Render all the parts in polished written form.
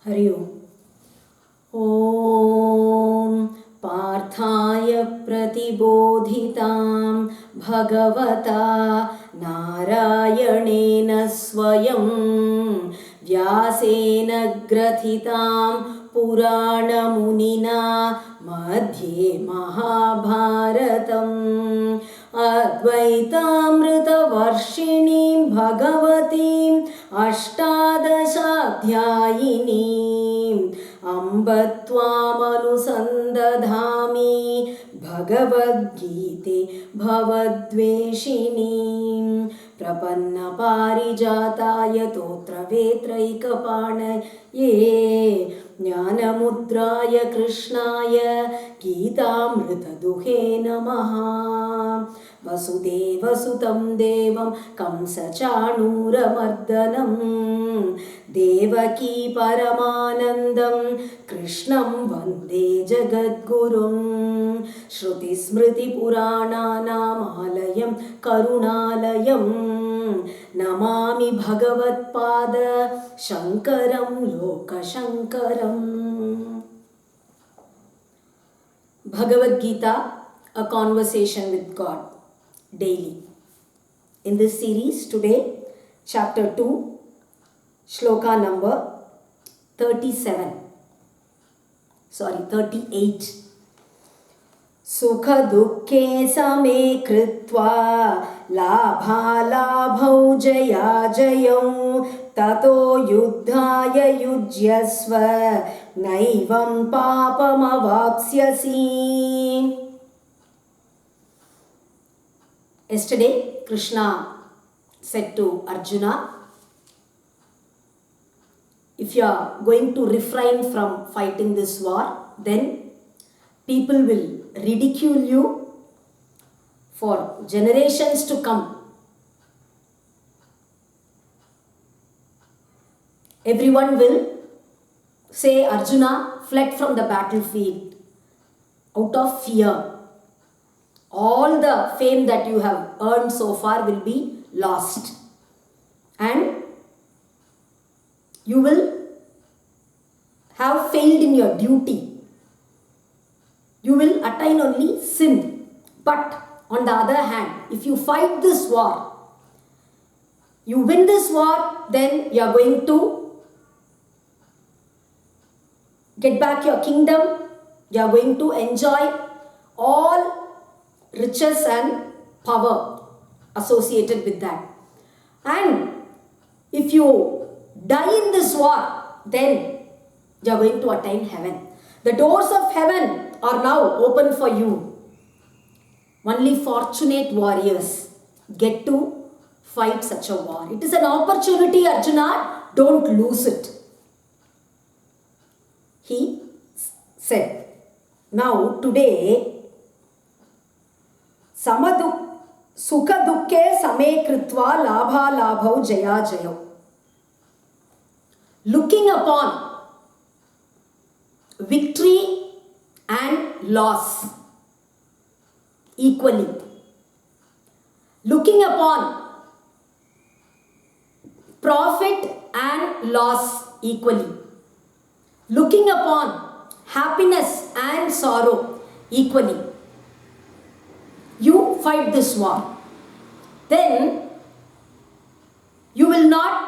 हरि ओम्। ॐ पार्थाय प्रतिबोधितां भगवता नारायणेन स्वयं व्यासेन ग्रथितां पुराणमुनिना मध्ये महाभारतम् अद्वैतामृतवर्षिणीं भगवतीम् अष्टादशाध्यायिनीम् अम्ब त्वामनुसन्दधामि भगवद्गीते भवद्वेषिणीं प्रपन्नपारिजाताय तोत्रवेत्रैकपाणये ज्ञानमुद्राय कृष्णाय गीतामृतदुहे नमः। वसुदेवसुतं देवं कंसचाणूरमर्दनं देवकी परमानन्दं कृष्णं वन्दे जगद्गुरुं श्रुतिस्मृतिपुराणानामालयं करुणालयं नमामि भगवत्पाद शङ्करं लोकशङ्करम्। Bhagavad Gita, a conversation with God daily. In this series today, chapter 2, shloka number 38. Sukha dukkhe same kritva labhalabhau jaya jayau tato yuddhaya yujyasva naivam papam avapsyasi. Yesterday, Krishna said to Arjuna, if you are going to refrain from fighting this war, then people will ridicule you for generations to come. Everyone will say Arjuna fled from the battlefield out of fear. All the fame that you have earned so far will be lost. And you will have failed in your duty. You will attain only sin. But on the other hand, if you fight this war, you win this war, then you are going to get back your kingdom. You are going to enjoy all riches and power associated with that. And if you die in this war, then you are going to attain heaven. The doors of heaven are now open for you. Only fortunate warriors get to fight such a war. It is an opportunity, Arjuna. Don't lose it. He said. Now today, sukha dukke same kritva labha labhau jaya jayau. Looking upon victory and loss equally. Looking upon profit and loss equally. Looking upon happiness and sorrow equally. You fight this war. Then you will not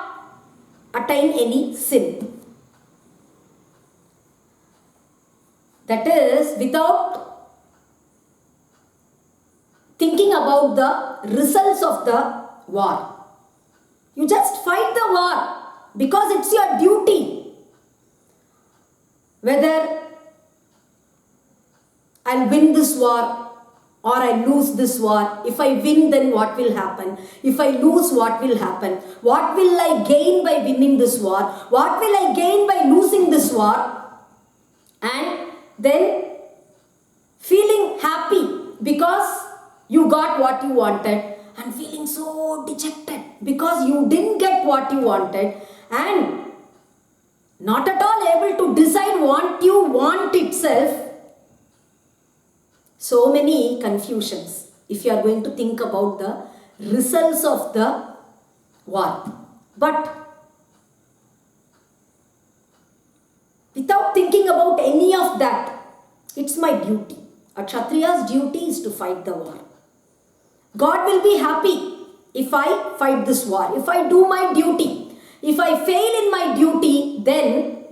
attain any sin. That is, without thinking about the results of the war. You just fight the war because it's your duty. Whether I'll win this war or I lose this war. If I win, then what will happen? If I lose, what will happen? What will I gain by winning this war? What will I gain by losing this war? And then feeling happy because you got what you wanted, and feeling so dejected because you didn't get what you wanted, and not at all able to decide what you want itself. So many confusions if you are going to think about the results of the war. But without thinking about any of that. It's my duty. A Kshatriya's duty is to fight the war. God will be happy if I fight this war, if I do my duty. If I fail in my duty, then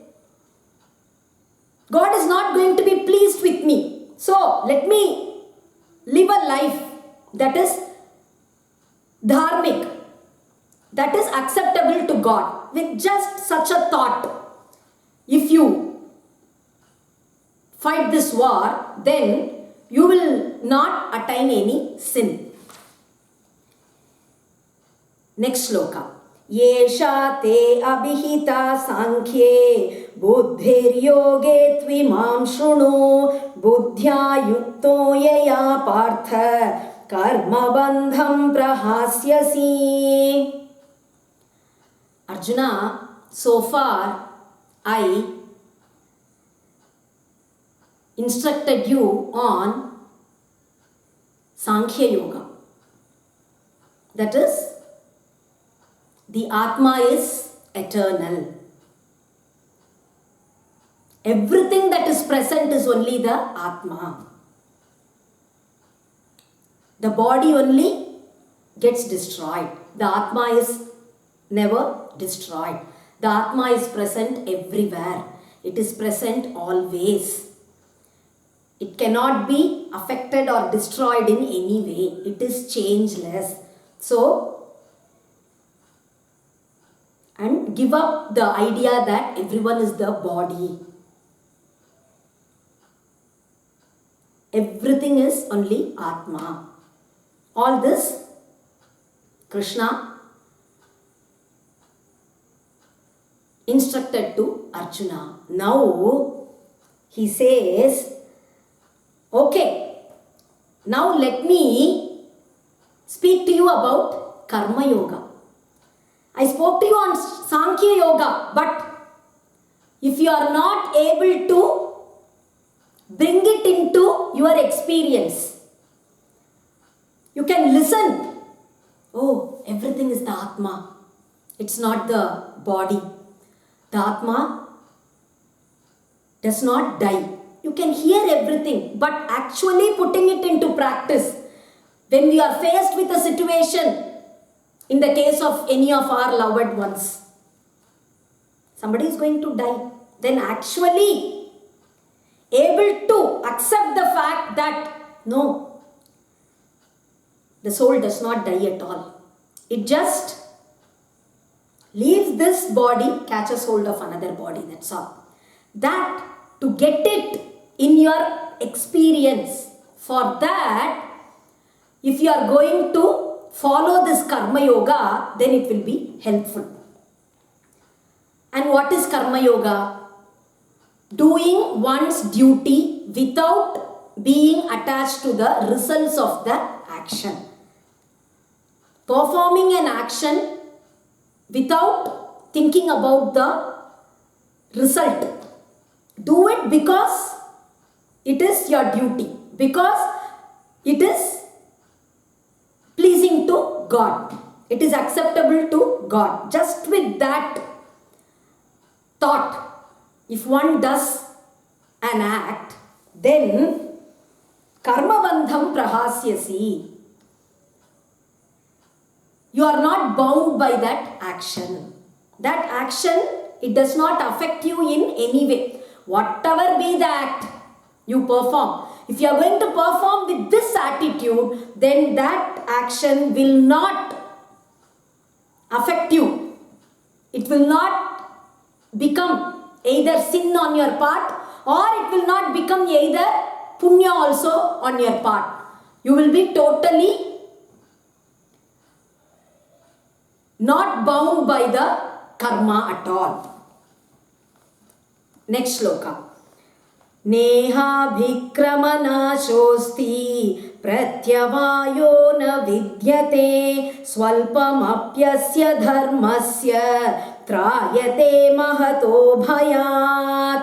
God is not going to be pleased with me. So let me live a life that is dharmic, that is acceptable to God. With just such a thought, if you fight this war, then you will not attain any sin. Next sloka. Yesha te abhihita sankhye buddhiryoge tvimam shrunu buddhya yukto yaya partha karma bandham prahasyasi. Arjuna, so far I instructed you on Sankhya Yoga. That is, the Atma is eternal. Everything that is present is only the Atma. The body only gets destroyed. The Atma is never destroyed. The Atma is present everywhere. It is present always. It cannot be affected or destroyed in any way. It is changeless. So, and give up the idea that everyone is the body. Everything is only Atma. All this Krishna instructed to Arjuna. Now he says, okay, now let me speak to you about Karma Yoga. I spoke to you on Sankhya Yoga, but if you are not able to bring it into your experience, you can listen. Oh, everything is the Atma. It's not the body. The Atma does not die. You can hear everything, but actually putting it into practice, when we are faced with a situation, in the case of any of our loved ones, somebody is going to die, then actually able to accept the fact that no, the soul does not die at all. It just leaves this body, catches hold of another body, that's all. That, to get it in your experience, for that, if you are going to follow this Karma Yoga, then it will be helpful. And what is Karma Yoga? Doing one's duty without being attached to the results of the action. Performing an action without thinking about the result. Do it because it is your duty, because it is pleasing to God. It is acceptable to God. Just with that thought, if one does an act, then karma bandham prahasyasi. You are not bound by that action. That action, it does not affect you in any way. Whatever be the act you perform, if you are going to perform with this attitude, then that action will not affect you. It will not become either sin on your part, or it will not become either punya also on your part. You will be totally not bound by the karma at all. Next sloka. Neha bhikramanashosti pratyavayo na vidyate swalpamapyasya dharmasya trayate mahato bhayat.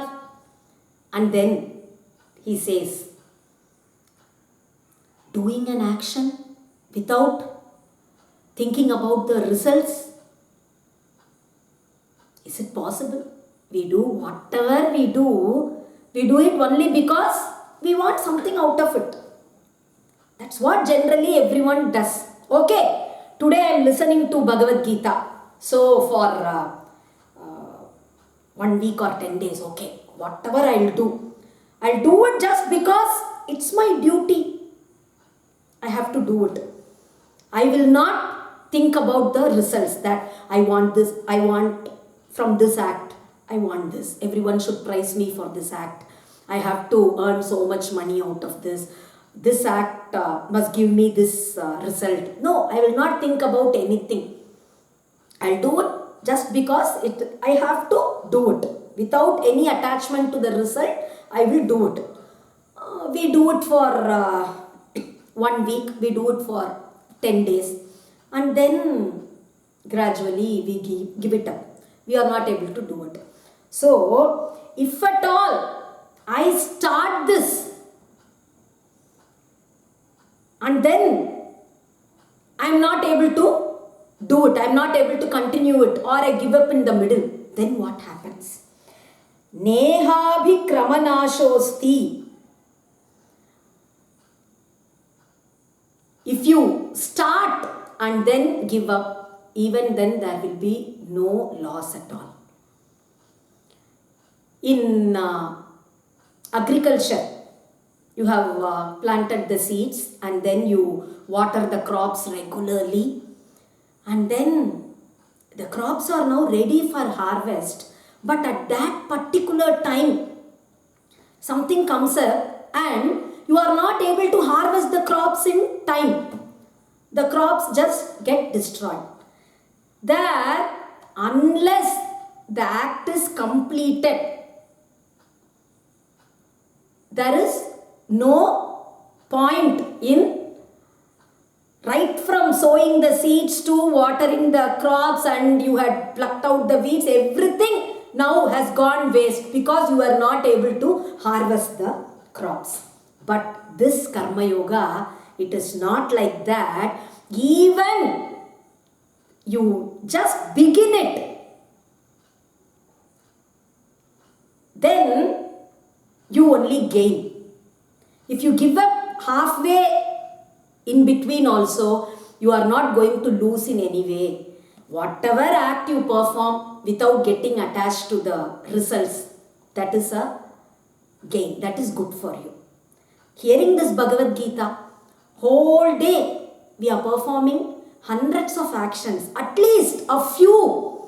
And then he says, doing an action without thinking about the results, is it possible? We do whatever we do it only because we want something out of it. That's what generally everyone does. Okay, today I am listening to Bhagavad Gita. So for 1 week or 10 days, okay, whatever I'll do it just because it's my duty. I have to do it. I will not think about the results that I want this, I want from this act, I want this. Everyone should praise me for this act. I have to earn so much money out of this. This act must give me this result. No, I will not think about anything. I'll do it just because I have to do it. Without any attachment to the result, I will do it. We do it for 1 week, we do it for 10 days, and then gradually we give it up. We are not able to do it. So, if at all I start this and then I am not able to do it, I am not able to continue it, or I give up in the middle, then what happens? Nehabhi kramanashosti. If you start and then give up, even then there will be no loss at all. In agriculture, you have planted the seeds and then you water the crops regularly, and then the crops are now ready for harvest. But at that particular time, something comes up and you are not able to harvest the crops in time. The crops just get destroyed. There, unless the act is completed, there is no point in, right from sowing the seeds to watering the crops, and you had plucked out the weeds, everything now has gone waste because you are not able to harvest the crops. But this Karma Yoga, it is not like that. Even you just begin it, then you only gain. If you give up halfway in between also, you are not going to lose in any way. Whatever act you perform without getting attached to the results, that is a gain, that is good for you. Hearing this Bhagavad Gita, whole day we are performing hundreds of actions, at least a few.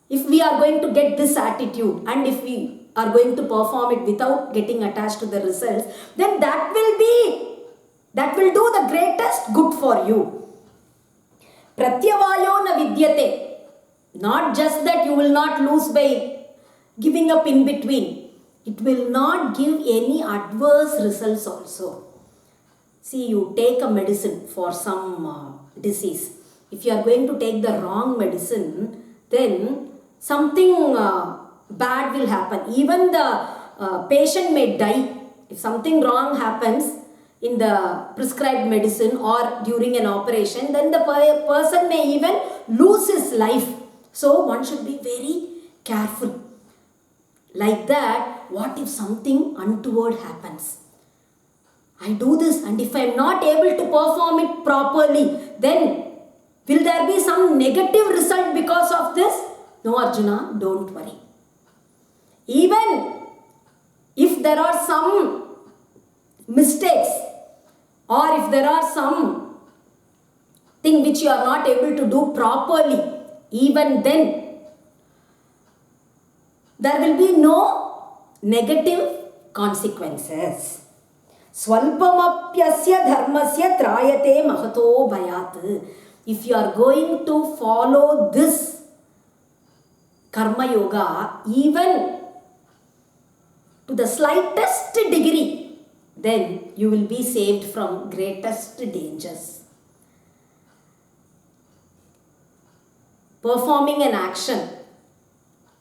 If we are going to get this attitude and if we are going to perform it without getting attached to the results, then that will do the greatest good for you. Pratyavayo na vidyate. Not just that you will not lose by giving up in between. It will not give any adverse results also. See, you take a medicine for some disease. If you are going to take the wrong medicine, then something bad will happen. Even the patient may die. If something wrong happens in the prescribed medicine or during an operation, then the person may even lose his life. So one should be very careful. Like that, what if something untoward happens? I do this, and if I am not able to perform it properly, then will there be some negative result because of this? No, Arjuna, don't worry. Even if there are some mistakes, or if there are some thing which you are not able to do properly, even then there will be no negative consequences. Swalpamapyasya dharmasya trayate mahato bhayat. If you are going to follow this Karma Yoga, even to the slightest degree, then you will be saved from greatest dangers. Performing an action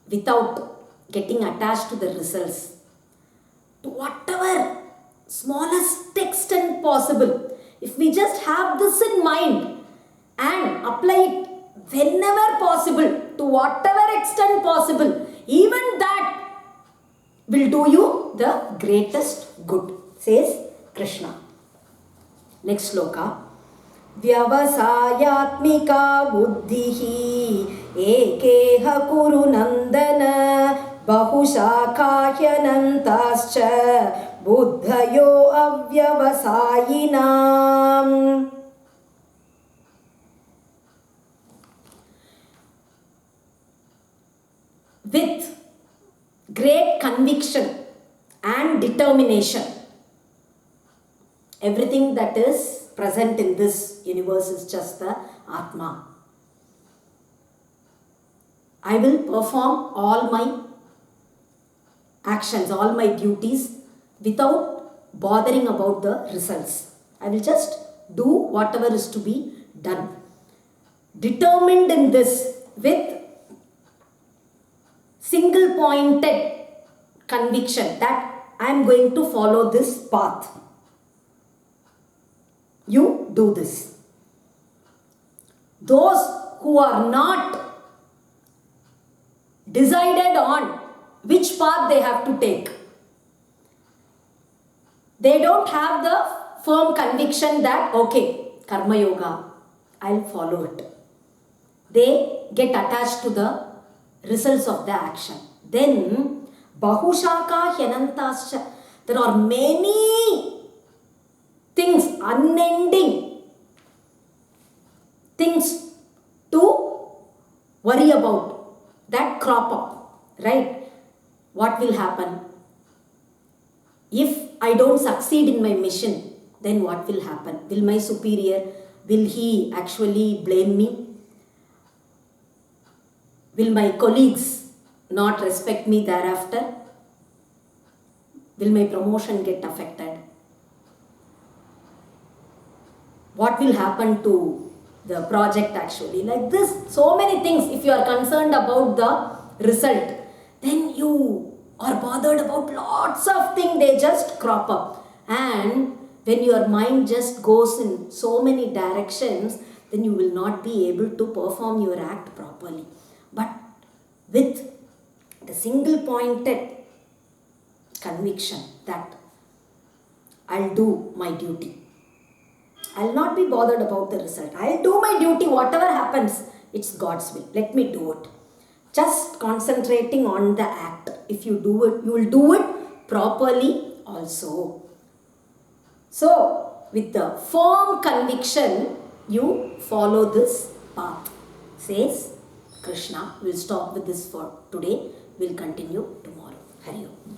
without getting attached to the results, to whatever smallest extent possible, if we just have this in mind and apply it whenever possible, to whatever extent possible, even that will do you the greatest good, says Krishna. Next sloka. Vyavasayatmika buddhihi ekeha kuru nandana bahushakahyanantascha buddhayo avyavasayinam. With great conviction and determination, everything that is present in this universe is just the Atma. I will perform all my actions, all my duties without bothering about the results. I will just do whatever is to be done. Determined in this with single pointed conviction that I am going to follow this path. You do this. Those who are not decided on which path they have to take, they don't have the firm conviction that okay, karma yoga, I'll follow it. They get attached to the results of the action. Then bahushaka hyanantascha, there are many things, unending things to worry about that crop up, right? What will happen if I don't succeed in my mission? Then what will happen? Will my superior, will he actually blame me? Will my colleagues not respect me thereafter? Will my promotion get affected? What will happen to the project actually? Like this, so many things. If you are concerned about the result, then you are bothered about lots of things. They just crop up. And when your mind just goes in so many directions, then you will not be able to perform your act properly. But with the single pointed conviction that I'll do my duty, I'll not be bothered about the result. I'll do my duty, whatever happens, it's God's will. Let me do it. Just concentrating on the act. If you do it, you will do it properly also. So, with the firm conviction, you follow this path, says Krishna. We'll stop with this for today. We'll continue tomorrow. Hari Om.